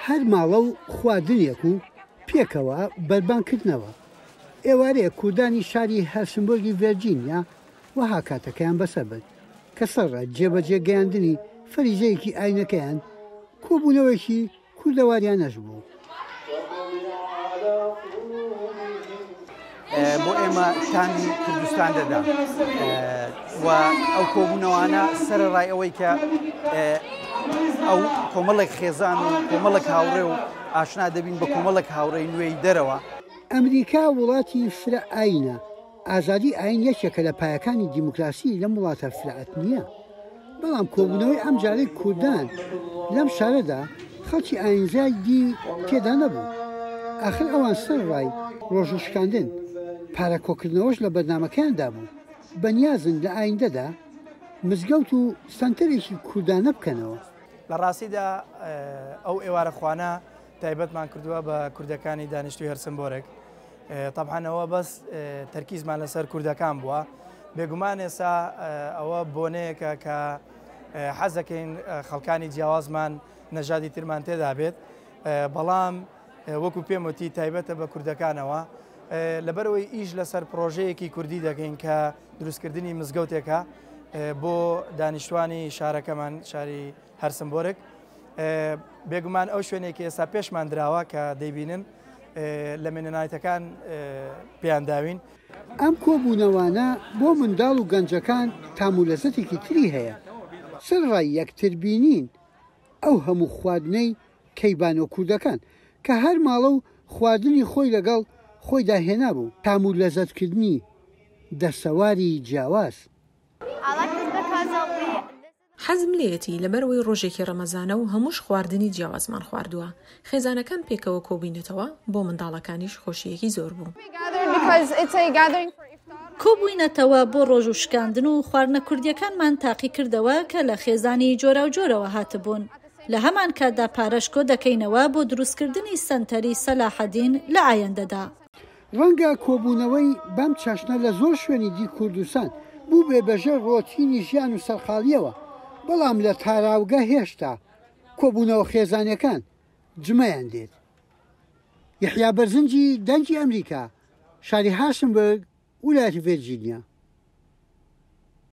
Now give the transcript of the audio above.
هەر ماڵە و خواردنێک و پێکەوە بەربانکردنەوە. ئێوارەیە کوردانی شاری هەرسنبۆرگی ڤێرجینیا وەها کاتەکەیان بەسەر برد کە سەرڕە جێبەجێگەیاندنی فەریزەیەکی ئاینەکەیان کۆبوونەوەیەکی کوردەواریانەش بوو. بۆ ئێمە شانی کوردستان دەدا و ئەو کۆبوونەوانە سەرڕای ئەوەی کە ئەو کۆمەڵێک خێزان و کۆمەڵک هاوڕێ و ئاشنا دەبین بە کۆمەڵک هاوڕێی نوێی دەرەوە. ئەمریکا وڵاتی فرە ئاینە، ئازادی ئاین یەکێکە لە پایەکانی دیموکراسی لەم وڵاتە فرەعەت نییە. بەڵام کۆبوونەوەی ئەم جارەی کوردان لەم شارەدا خەڵکی ئاینزای دی تێدا نەبوو. ئاخر ئەوان سەرڕای ڕۆژوشکاندن پارە کۆکردنەوەش لە بەرنامەکەیاندا بوو. بەنیازن لە ئایندەدا مزگەوت و سنتەرێکی کوردانە بکەنەوە. لە ڕاستیدا ئەو ئێوارەخواانە تایبەتمان کردووە بە کوردەکانی دانیشتوی هەرسنبۆرێک. تەبحانەوە بەس تەرکیزمان لەسەر کوردەکان بووە. بێگومان ئێستا ئەوە بۆنەیەکە کە حەزەکەین خەڵکانی جیاوازمان نەژادی ترمان تێدا بێت، بەڵام وەکو پێم وتی تایبەتە بە کوردەکانەوە لەبەرەوەی ئیش لەسەر پرۆژەیەکی کوردی دەکەین کە دروستکردنی مزگەوتێکە بۆ دانیشتوانی شارەکەمان شاری هەرسنبۆرێک. بێگومان ئەو شوێنێکی ئێستا پێشمان دراوە کە دەیبینن لە مێنەنایەتەکان پێیانداوین. ئەم کۆبوونەوانە بۆ منداڵ و گەنجەکان تامولەزەتێکی تری هەیە. سەرڕای یەکتربینین ئەو هەموو خواردنەی کەیبان و کوردەکان کە هەر ماڵە و خواردنی خۆی لەگەڵ خۆیدا هێنا بوو. تامولەزەتکردنی دەسەواری جیاواز. حەزم لێتی لەبەرەوەی ڕۆژێکی ڕەمەزانە و هەمووش خواردنی جیاوازمان خواردووە. خێزانەکان پێکەوە کۆبوونەتەوە بۆ منداڵەکانیش خۆشیەکی زۆر بوو. کۆبووینەتەوە بۆ ڕۆژ و شکاندن و خواردنە کوردیەکانمان تاقی کردەوە کە لە خێزانی جۆرە و جۆرەوە هاتبوون. لە هەمان کاتدا پارەشکۆ دەکەینەوە بۆ دروستکردنی سەنتەری سەلاحەدین لە ئایندەدا. ڕەنگە کۆبوونەوەی بەم چاشنە لە زۆر شوێنی دی کوردستان بوو بێبەژە ڕۆتینی ژیان و سەرخاڵیەوە، بەڵام لە تاراوگە هێشتا کۆبوونەوە خێزانەکان جمەیان دێت. یحیا بەرزنجی دەنگی ئەمریکا، شاری هارسنبرگ، ویلایەتی ڤێرجینیا.